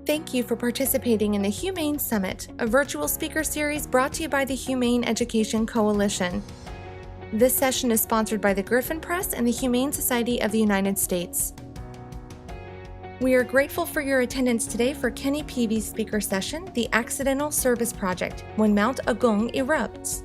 thank you for participating in the Humane Summit, a virtual speaker series brought to you by the Humane Education Coalition. This session is sponsored by the Griffin Press and the Humane Society of the United States. We are grateful for your attendance today for Kenny Peavy's speaker session, The Accidental Service Project, When Mount Agung Erupts.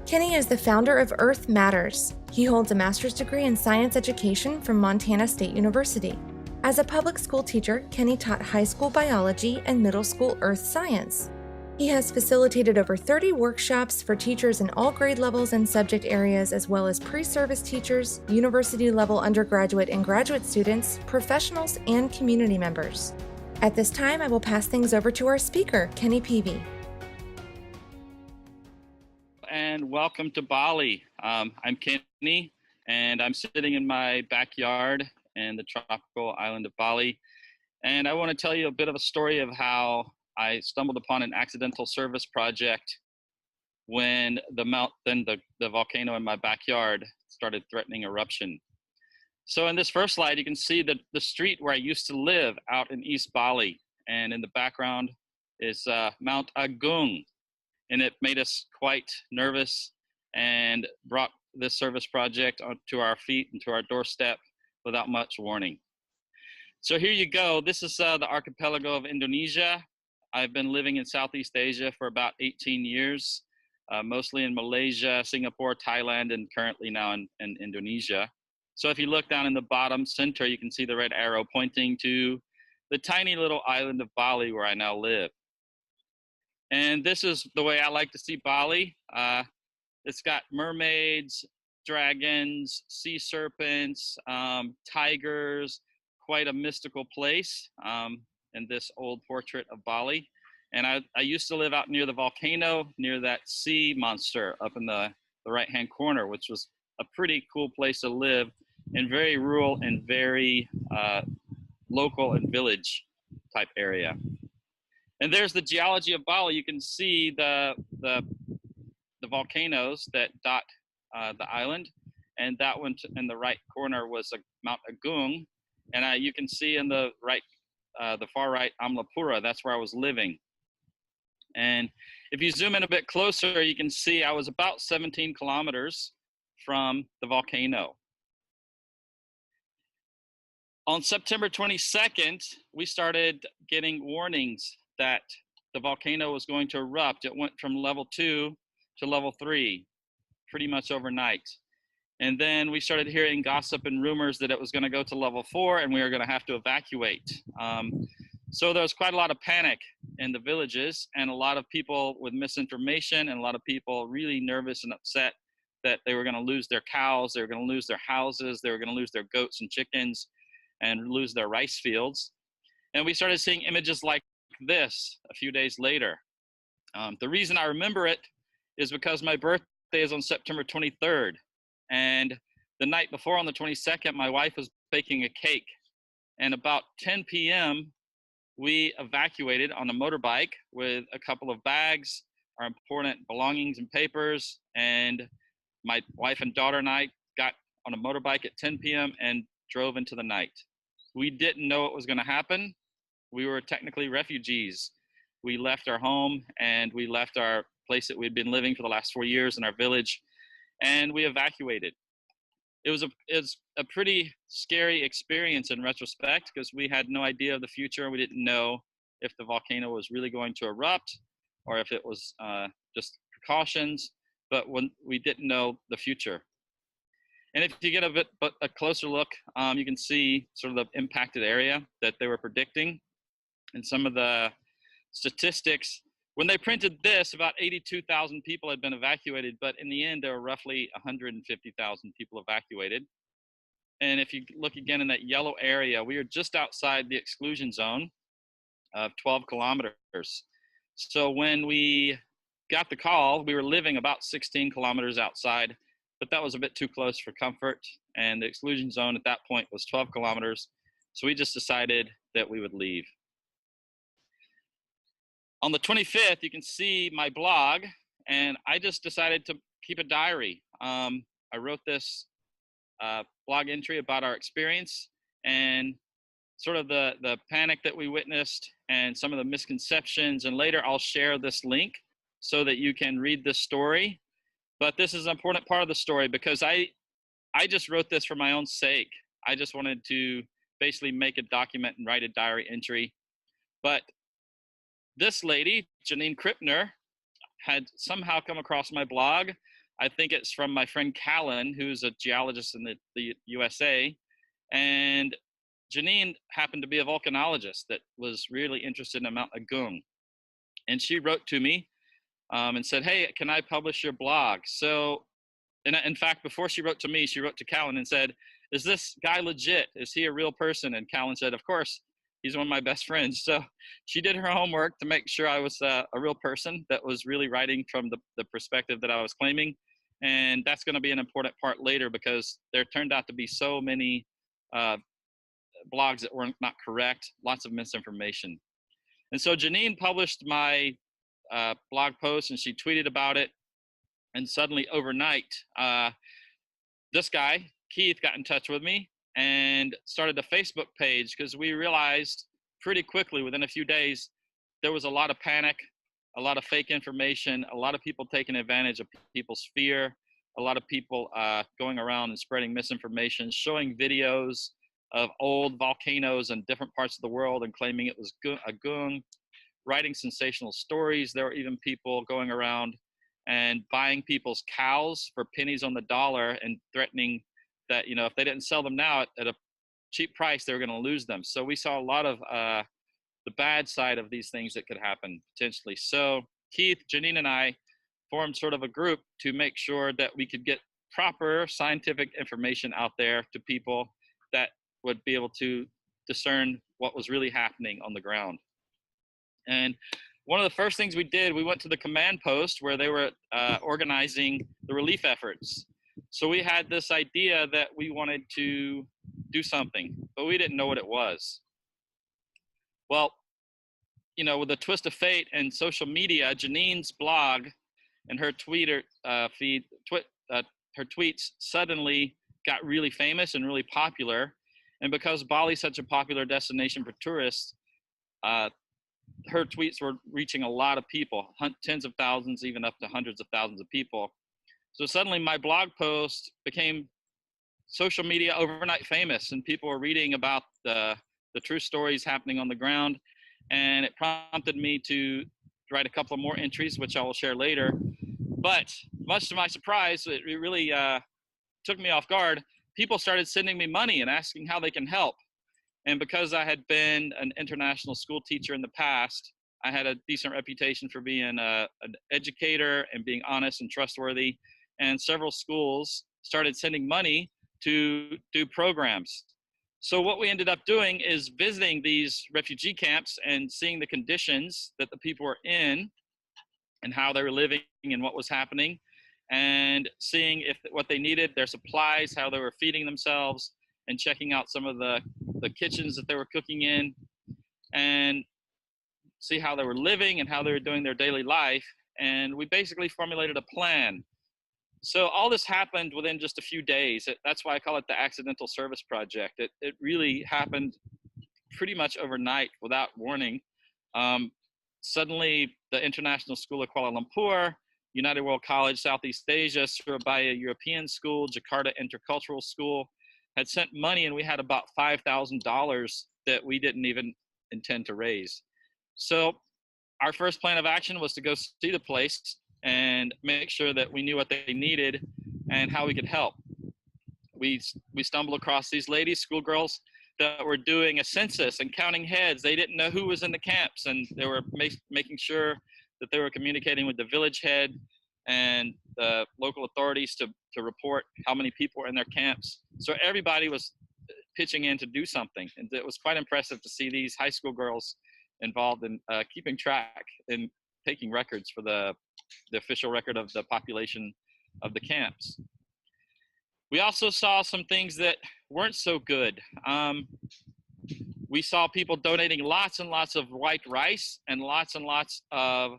Kenny is the founder of Earth Matters. He holds a master's degree in science education from Montana State University. As a public school teacher, Kenny taught high school biology and middle school earth science. He has facilitated over 30 workshops for teachers in all grade levels and subject areas, as well as pre-service teachers, university-level undergraduate and graduate students, professionals, and community members. At this time, I will pass things over to our speaker, Kenny Peavy. And welcome to Bali. I'm Kenny, and I'm sitting in my backyard in the tropical island of Bali. And I want to tell you a bit of a story of how I stumbled upon an accidental service project when the volcano in my backyard started threatening eruption. So in this first slide, you can see the street where I used to live out in East Bali. And in the background is Mount Agung. And it made us quite nervous and brought this service project onto our feet and to our doorstep without much warning. So here you go. This is the archipelago of Indonesia. I've been living in Southeast Asia for about 18 years, mostly in Malaysia, Singapore, Thailand, and currently now in Indonesia. So if you look down in the bottom center, you can see the red arrow pointing to the tiny little island of Bali where I now live. And this is the way I like to see Bali. It's got mermaids, dragons, sea serpents, tigers, quite a mystical place in this old portrait of Bali. And I used to live out near the volcano, near that sea monster up in the right-hand corner, which was a pretty cool place to live, and very rural and very local and village type area. And there's the geology of Bali. You can see the volcanoes that dot the island, and that one in the right corner was Mount Agung, and you can see in the right, the far right, Amlapura. That's where I was living. And if you zoom in a bit closer, you can see I was about 17 kilometers from the volcano. On September 22nd, we started getting warnings that the volcano was going to erupt. It went from level 2 to level 3 pretty much overnight. And then we started hearing gossip and rumors that it was going to go to level 4 and we were going to have to evacuate. So there was quite a lot of panic in the villages, and a lot of people with misinformation, and a lot of people really nervous and upset that they were going to lose their cows, they were going to lose their houses, they were going to lose their goats and chickens, and lose their rice fields. And we started seeing images like this a few days later. The reason I remember it is because my birthday is on September 23rd. And the night before, on the 22nd, my wife was baking a cake. And about 10 p.m., we evacuated on a motorbike with a couple of bags, our important belongings and papers. And my wife and daughter and I got on a motorbike at 10 p.m. and drove into the night. We didn't know what was going to happen. We were technically refugees. We left our home and we left our place that we'd been living for the last 4 years in our village, and we evacuated. It was a pretty scary experience in retrospect, because we had no idea of the future. We didn't know if the volcano was really going to erupt or if it was just precautions, but when we didn't know the future. And if you get a closer look, you can see sort of the impacted area that they were predicting. And some of the statistics, when they printed this, about 82,000 people had been evacuated, but in the end, there were roughly 150,000 people evacuated. And if you look again in that yellow area, we are just outside the exclusion zone of 12 kilometers. So when we got the call, we were living about 16 kilometers outside, but that was a bit too close for comfort. And the exclusion zone at that point was 12 kilometers. So we just decided that we would leave. On the 25th, you can see my blog, and I just decided to keep a diary. I wrote this blog entry about our experience, and sort of the panic that we witnessed and some of the misconceptions. And later I'll share this link so that you can read this story. But this is an important part of the story because I just wrote this for my own sake. I just wanted to basically make a document and write a diary entry. But this lady, Janine Krippner, had somehow come across my blog. I think it's from my friend Callan, who's a geologist in the USA. And Janine happened to be a volcanologist that was really interested in Mount Agung. And she wrote to me and said, hey, can I publish your blog? So, in fact, before she wrote to me, she wrote to Callan and said, is this guy legit? Is he a real person? And Callan said, of course, he's one of my best friends. So she did her homework to make sure I was a real person that was really writing from the perspective that I was claiming. And that's going to be an important part later because there turned out to be so many blogs that were not correct, lots of misinformation. And so Janine published my blog post and she tweeted about it. And suddenly overnight, this guy, Keith, got in touch with me and started a Facebook page because we realized pretty quickly within a few days, there was a lot of panic, a lot of fake information, a lot of people taking advantage of people's fear, a lot of people going around and spreading misinformation, showing videos of old volcanoes in different parts of the world and claiming it was Agung, writing sensational stories. There were even people going around and buying people's cows for pennies on the dollar and threatening that, if they didn't sell them now at a cheap price, they were going to lose them. So we saw a lot of the bad side of these things that could happen potentially. So Keith, Janine, and I formed sort of a group to make sure that we could get proper scientific information out there to people that would be able to discern what was really happening on the ground. And one of the first things we did, we went to the command post where they were organizing the relief efforts. So we had this idea that we wanted to do something, but we didn't know what it was. Well, with a twist of fate and social media, Janine's blog and her Twitter feed, her tweets suddenly got really famous and really popular. And because Bali's such a popular destination for tourists, her tweets were reaching a lot of people, tens of thousands, even up to hundreds of thousands of people. So suddenly my blog post became social media overnight famous, and people were reading about the true stories happening on the ground. And it prompted me to write a couple of more entries, which I will share later. But much to my surprise, it really took me off guard. People started sending me money and asking how they can help. And because I had been an international school teacher in the past, I had a decent reputation for being an educator and being honest and trustworthy. And several schools started sending money to do programs. So what we ended up doing is visiting these refugee camps and seeing the conditions that the people were in and how they were living and what was happening, and seeing what they needed, their supplies, how they were feeding themselves, and checking out some of the kitchens that they were cooking in, and see how they were living and how they were doing their daily life. And we basically formulated a plan. So all this happened within just a few days. That's why I call it the Accidental Service Project. It really happened pretty much overnight without warning. Suddenly, the International School of Kuala Lumpur, United World College, Southeast Asia, Surabaya European School, Jakarta Intercultural School, had sent money, and we had about $5,000 that we didn't even intend to raise. So our first plan of action was to go see the place and make sure that we knew what they needed and how we could help. We stumbled across these ladies, schoolgirls, that were doing a census and counting heads. They didn't know who was in the camps, and they were making sure that they were communicating with the village head and the local authorities to report how many people were in their camps. So everybody was pitching in to do something. And it was quite impressive to see these high school girls involved in keeping track and taking records for the official record of the population of the camps. We also saw some things that weren't so good. We saw people donating lots and lots of white rice and lots of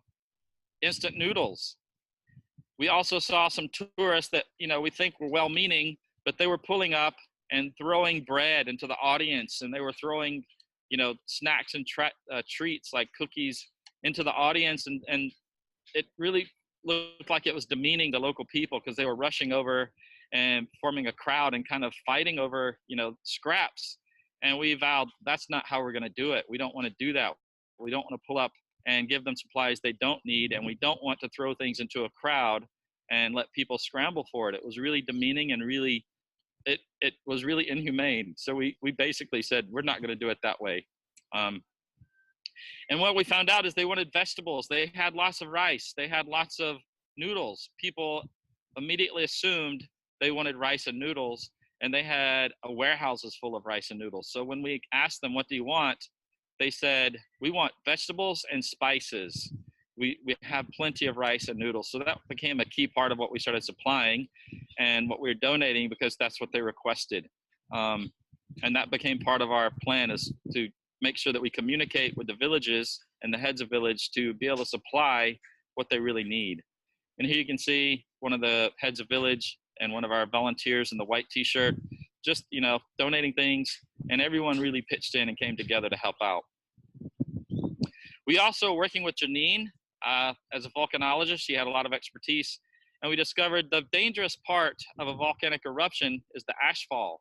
instant noodles. We also saw some tourists that we think were well-meaning, but they were pulling up and throwing bread into the audience, and they were throwing, snacks and treats like cookies into the audience, and it really looked like it was demeaning the local people because they were rushing over and forming a crowd and kind of fighting over, scraps. And we vowed that's not how we're going to do it. We don't want to do that. We don't want to pull up and give them supplies they don't need, and we don't want to throw things into a crowd and let people scramble for it. It was really demeaning and really, it was really inhumane. So we basically said we're not going to do it that way. And what we found out is they wanted vegetables. They had lots of rice. They had lots of noodles. People immediately assumed they wanted rice and noodles, and they had warehouses full of rice and noodles. So when we asked them, what do you want? They said, we want vegetables and spices. We have plenty of rice and noodles. So that became a key part of what we started supplying and what we were donating, because that's what they requested. And that became part of our plan, is to make sure that we communicate with the villages and the heads of village to be able to supply what they really need. And here you can see one of the heads of village and one of our volunteers in the white t-shirt, just, donating things, and everyone really pitched in and came together to help out. We also, working with Janine, as a volcanologist, she had a lot of expertise, and we discovered the dangerous part of a volcanic eruption is the ashfall.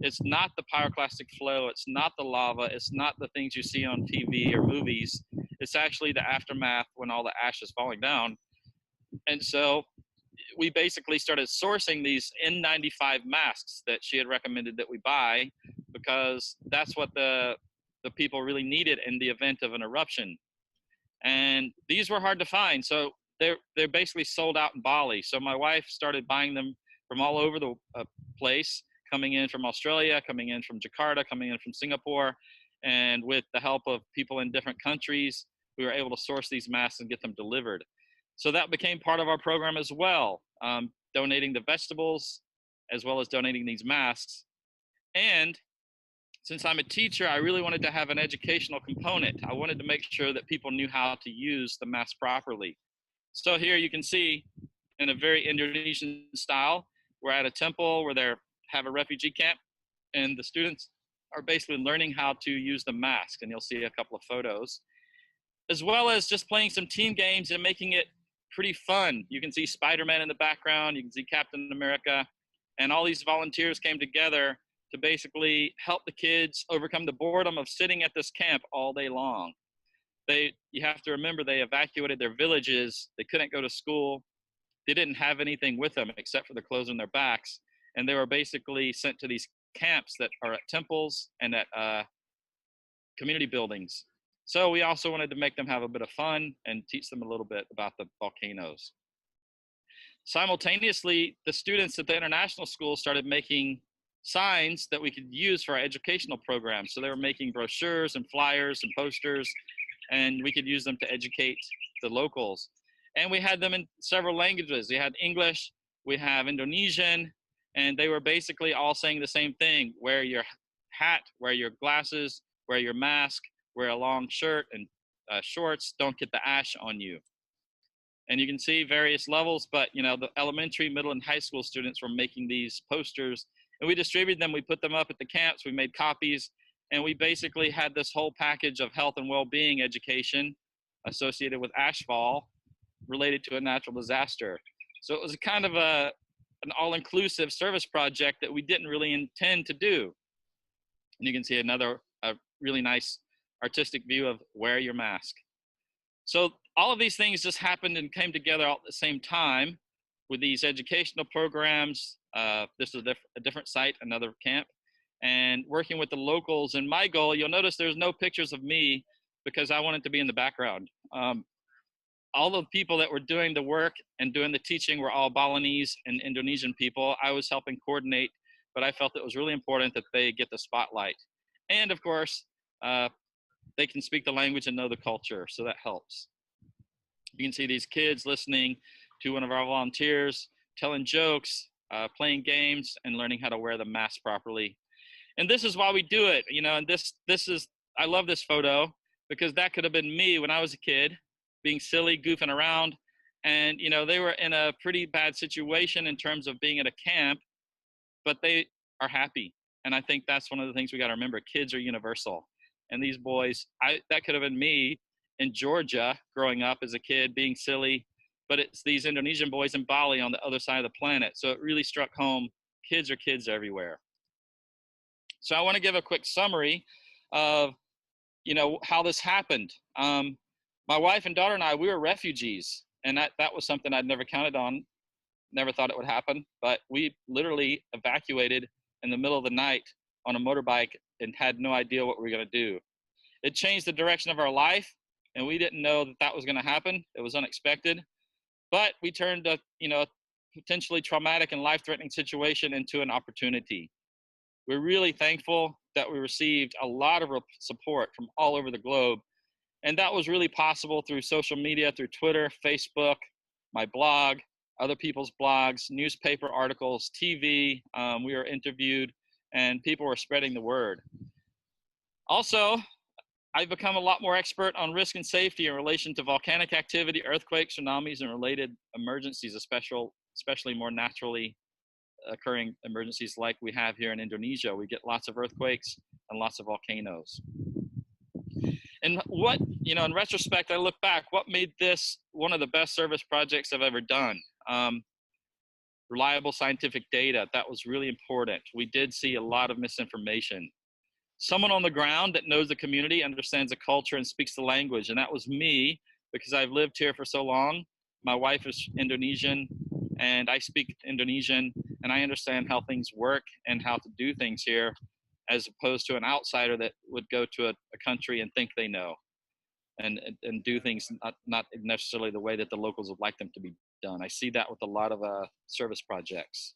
It's not the pyroclastic flow, it's not the lava, it's not the things you see on TV or movies. It's actually the aftermath when all the ash is falling down. And so we basically started sourcing these N95 masks that she had recommended that we buy, because that's what the people really needed in the event of an eruption. And these were hard to find, so they're basically sold out in Bali. So my wife started buying them from all over the place, coming in from Australia, coming in from Jakarta, coming in from Singapore. And with the help of people in different countries, we were able to source these masks and get them delivered. So that became part of our program as well, donating the vegetables as well as donating these masks. And since I'm a teacher, I really wanted to have an educational component. I wanted to make sure that people knew how to use the mask properly. So here you can see, in a very Indonesian style, we're at a temple where they have a refugee camp, and the students are basically learning how to use the mask, and you'll see a couple of photos, as well as just playing some team games and making it pretty fun. You can see Spider-Man in the background, you can see Captain America, and all these volunteers came together to basically help the kids overcome the boredom of sitting at this camp all day long. You have to remember, they evacuated their villages, they couldn't go to school, they didn't have anything with them except for the clothes on their backs, and they were basically sent to these camps that are at temples and at community buildings. So we also wanted to make them have a bit of fun and teach them a little bit about the volcanoes. Simultaneously, the students at the international school started making signs that we could use for our educational programs. So they were making brochures and flyers and posters, and we could use them to educate the locals. And we had them in several languages. We had English, we have Indonesian, and they were basically all saying the same thing: wear your hat, wear your glasses, wear your mask, wear a long shirt and shorts, don't get the ash on you. And you can see various levels, but the elementary, middle, and high school students were making these posters, and we distributed them. We put them up at the camps, we made copies, and we basically had this whole package of health and well-being education associated with ashfall related to a natural disaster. So it was kind of an all-inclusive service project that we didn't really intend to do. And you can see a really nice artistic view of wear your mask. So all of these things just happened and came together all at the same time with these educational programs. This is a different site, another camp, and working with the locals. And my goal, you'll notice there's no pictures of me because I wanted to be in the background. All the people that were doing the work and doing the teaching were all Balinese and Indonesian people. I was helping coordinate, but I felt it was really important that they get the spotlight. And of course, they can speak the language and know the culture, so that helps. You can see these kids listening to one of our volunteers, telling jokes, playing games, and learning how to wear the mask properly. And this is why we do it, and this is, I love this photo because that could have been me when I was a kid, being silly, goofing around. And, they were in a pretty bad situation in terms of being at a camp, but they are happy. And I think that's one of the things we got to remember. Kids are universal. And these boys, that could have been me in Georgia growing up as a kid being silly, but it's these Indonesian boys in Bali on the other side of the planet. So it really struck home. Kids are kids everywhere. So I want to give a quick summary of, how this happened. My wife and daughter and I, we were refugees, and that was something I'd never counted on, never thought it would happen, but we literally evacuated in the middle of the night on a motorbike and had no idea what we were going to do. It changed the direction of our life, and we didn't know that was going to happen. It was unexpected, but we turned a potentially traumatic and life-threatening situation into an opportunity. We're really thankful that we received a lot of support from all over the globe, and that was really possible through social media, through Twitter, Facebook, my blog, other people's blogs, newspaper articles, TV. We were interviewed, and people were spreading the word. Also, I've become a lot more expert on risk and safety in relation to volcanic activity, earthquakes, tsunamis, and related emergencies, especially more naturally occurring emergencies like we have here in Indonesia. We get lots of earthquakes and lots of volcanoes. And what, in retrospect, I look back, what made this one of the best service projects I've ever done? Reliable scientific data, that was really important. We did see a lot of misinformation. Someone on the ground that knows the community, understands the culture, and speaks the language. And that was me, because I've lived here for so long. My wife is Indonesian, and I speak Indonesian, and I understand how things work and how to do things here, as opposed to an outsider that would go to a country and think they know and do things not necessarily the way that the locals would like them to be done. I see that with a lot of service projects.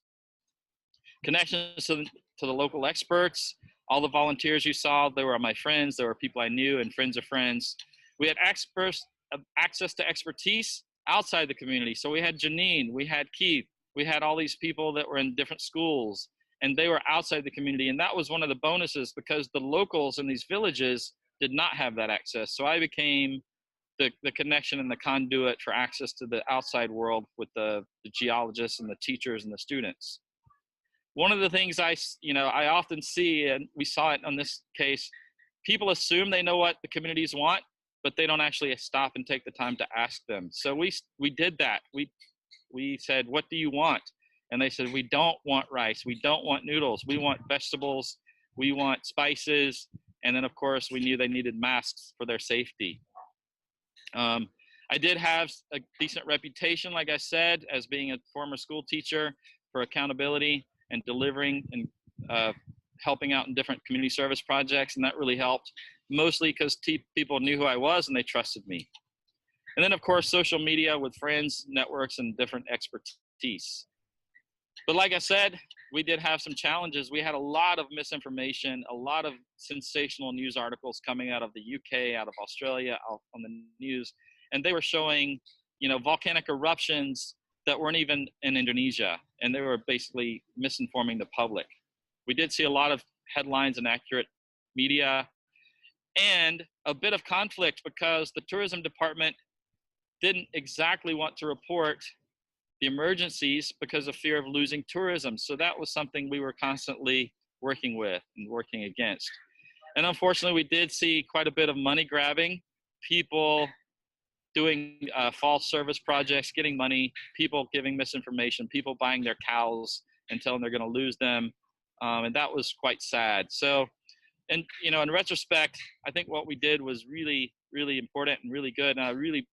Connections to the local experts. All the volunteers you saw, they were my friends. They were people I knew and friends of friends. We had access to expertise outside the community. So we had Janine, we had Keith, we had all these people that were in different schools, and they were outside the community. And that was one of the bonuses, because the locals in these villages did not have that access. So I became the connection and the conduit for access to the outside world with the geologists and the teachers and the students. One of the things I often see, and we saw it on this case, people assume they know what the communities want, but they don't actually stop and take the time to ask them. So we did that. We said, what do you want? And they said, we don't want rice. We don't want noodles. We want vegetables. We want spices. And then, of course, we knew they needed masks for their safety. I did have a decent reputation, like I said, as being a former school teacher, for accountability and delivering and helping out in different community service projects. And that really helped, mostly because people knew who I was and they trusted me. And then, of course, social media with friends, networks, and different expertise. But like I said, we did have some challenges. We had a lot of misinformation, a lot of sensational news articles coming out of the UK, out of Australia, out on the news. And they were showing, volcanic eruptions that weren't even in Indonesia. And they were basically misinforming the public. We did see a lot of headlines and accurate media, and a bit of conflict because the tourism department didn't exactly want to report the emergencies because of fear of losing tourism. So that was something we were constantly working with and working against. And unfortunately, we did see quite a bit of money grabbing, people doing false service projects, getting money, people giving misinformation, people buying their cows and telling they're going to lose them. And that was quite sad. So, and in retrospect, I think what we did was really, really important and really good. And I'm really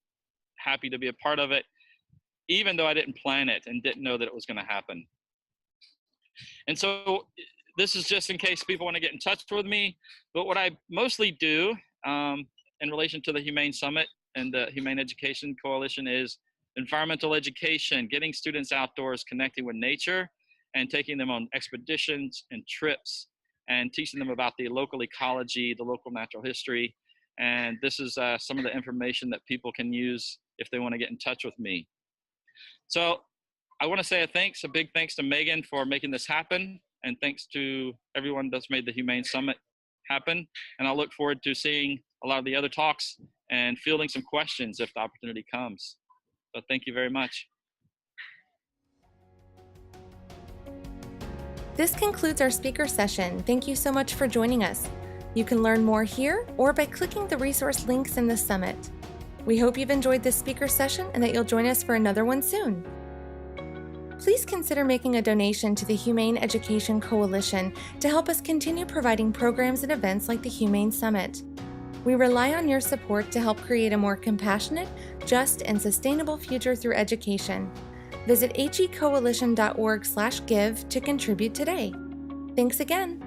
happy to be a part of it, even though I didn't plan it and didn't know that it was going to happen. And so this is just in case people want to get in touch with me. But what I mostly do in relation to the Humane Summit and the Humane Education Coalition is environmental education, getting students outdoors, connecting with nature, and taking them on expeditions and trips and teaching them about the local ecology, the local natural history. And this is some of the information that people can use if they want to get in touch with me. So I want to say a big thanks to Megan for making this happen. And thanks to everyone that's made the Humane Summit happen. And I look forward to seeing a lot of the other talks and fielding some questions if the opportunity comes. So thank you very much. This concludes our speaker session. Thank you so much for joining us. You can learn more here or by clicking the resource links in the summit. We hope you've enjoyed this speaker session and that you'll join us for another one soon. Please consider making a donation to the Humane Education Coalition to help us continue providing programs and events like the Humane Summit. We rely on your support to help create a more compassionate, just, and sustainable future through education. Visit hecoalition.org/give to contribute today. Thanks again.